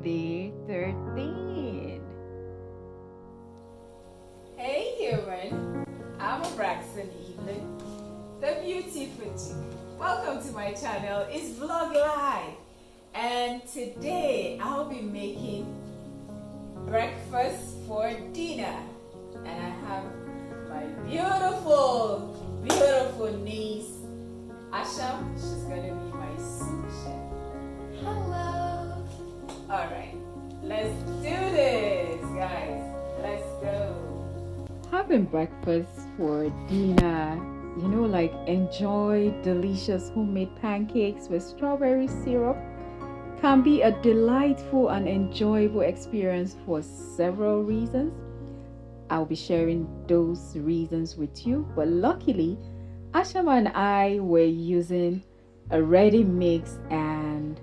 day 13. Hey human, I'm Braxton Evelyn, the Beauty Food Chick. Welcome to my channel. It's Vlog Live, and today I'll be making breakfast for dinner, and I have my beautiful niece Asham. She's gonna be my sous chef. Hello. All right, let's do this, guys. Let's go. Having breakfast for dinner, you know, like enjoy delicious homemade pancakes with strawberry syrup, can be a delightful and enjoyable experience for several reasons. I'll be sharing those reasons with you, but luckily Ashama and I were using a ready mix, and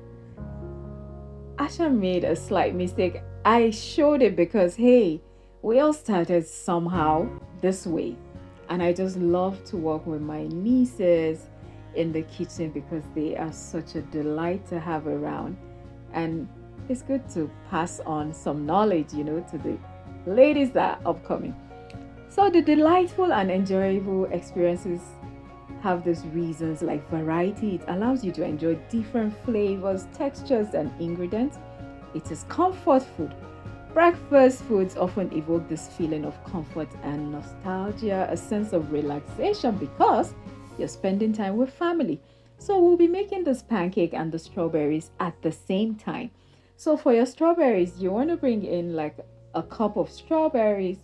Asham made a slight mistake. I showed it because hey, we all started somehow this way, and I just love to work with my nieces in the kitchen because they are such a delight to have around, and it's good to pass on some knowledge, you know, to the ladies that are upcoming. So the delightful and enjoyable experiences have these reasons like variety. It allows you to enjoy different flavors, textures, and ingredients. It is comfort food. Breakfast foods often evoke this feeling of comfort and nostalgia, a sense of relaxation because you're spending time with family. So we'll be making this pancake and the strawberries at the same time. So for your strawberries, you want to bring in like a cup of strawberries.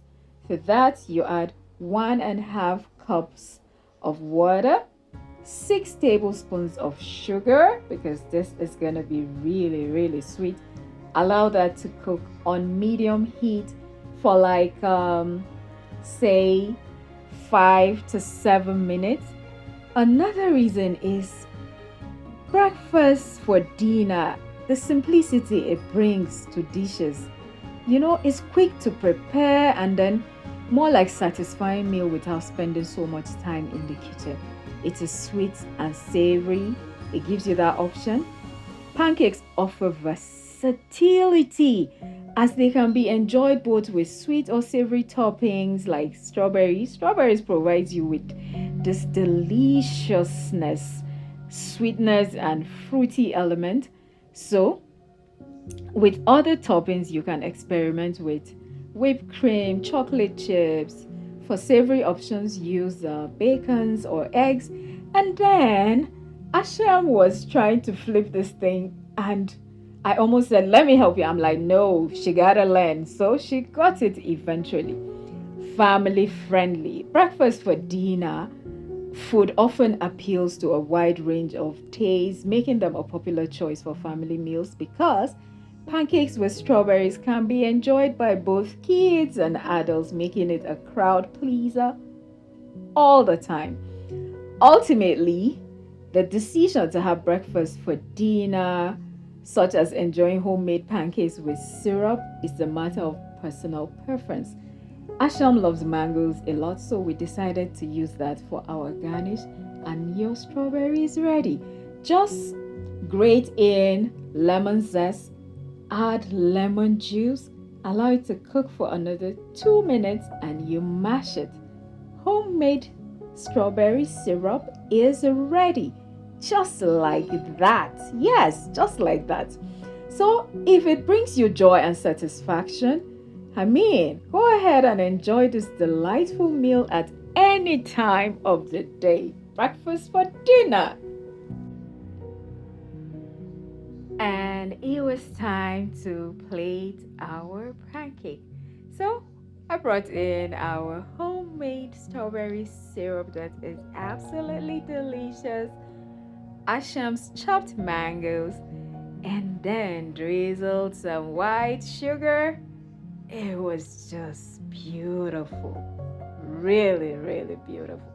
For that, you add 1.5 cups of water, 6 tablespoons of sugar, because this is going to be really sweet. Allow that to cook on medium heat for like say 5 to 7 minutes. Another reason is breakfast for dinner, the simplicity it brings to dishes. You know, it's quick to prepare and then more like satisfying meal without spending so much time in the kitchen. It is sweet and savory. It gives you that option. Pancakes offer versatility as they can be enjoyed both with sweet or savory toppings like strawberries. Strawberries provides you with this deliciousness, sweetness, and fruity element. So with other toppings, you can experiment with whipped cream, chocolate chips. For savory options, use bacons or eggs. And then Asham was trying to flip this thing, and I almost said, let me help you. I'm like, no, she gotta learn. So she got it eventually. Family friendly. Breakfast for dinner food often appeals to a wide range of tastes, making them a popular choice for family meals because pancakes with strawberries can be enjoyed by both kids and adults, making it a crowd pleaser all the time. Ultimately, the decision to have breakfast for dinner, such as enjoying homemade pancakes with syrup, is a matter of personal preference. Asham loves mangoes a lot, so we decided to use that for our garnish, and your strawberry is ready. Just grate in lemon zest, add lemon juice, allow it to cook for another 2 minutes, and you mash it. Homemade strawberry syrup is ready. Just like that. Yes, just like that. So if it brings you joy and satisfaction, go ahead and enjoy this delightful meal at any time of the day. Breakfast for dinner. And it was time to plate our pancake. So I brought in our homemade strawberry syrup that is absolutely delicious, Asham's chopped mangoes, and then drizzled some white sugar. It was just beautiful. Really beautiful.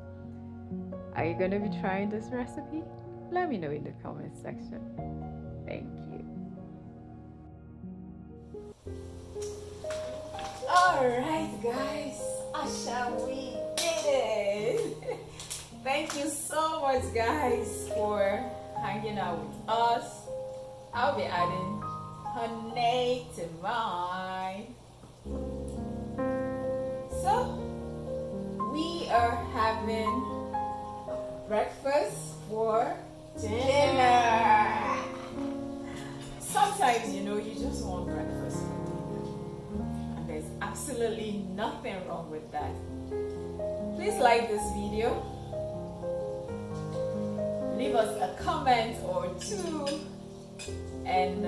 Are you going to be trying this recipe? Let me know in the comment section. Thank you. Alright guys, Asham, we did it. Thank you so much guys for hanging out with us. I'll be adding honey to mine. So we are having breakfast for dinner. Sometimes, you just want breakfast for dinner, and there's absolutely nothing wrong with that. Please like this video, leave us a comment or two, and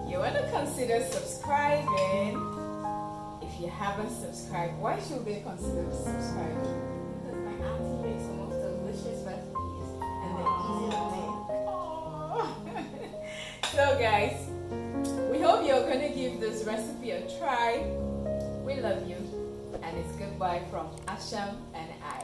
you want to consider subscribing. If you haven't subscribed, why should they consider subscribing? Because my auntie makes the most delicious recipes and they're easy to make. So guys, we hope you're going to give this recipe a try. We love you, and it's goodbye from Asham and I.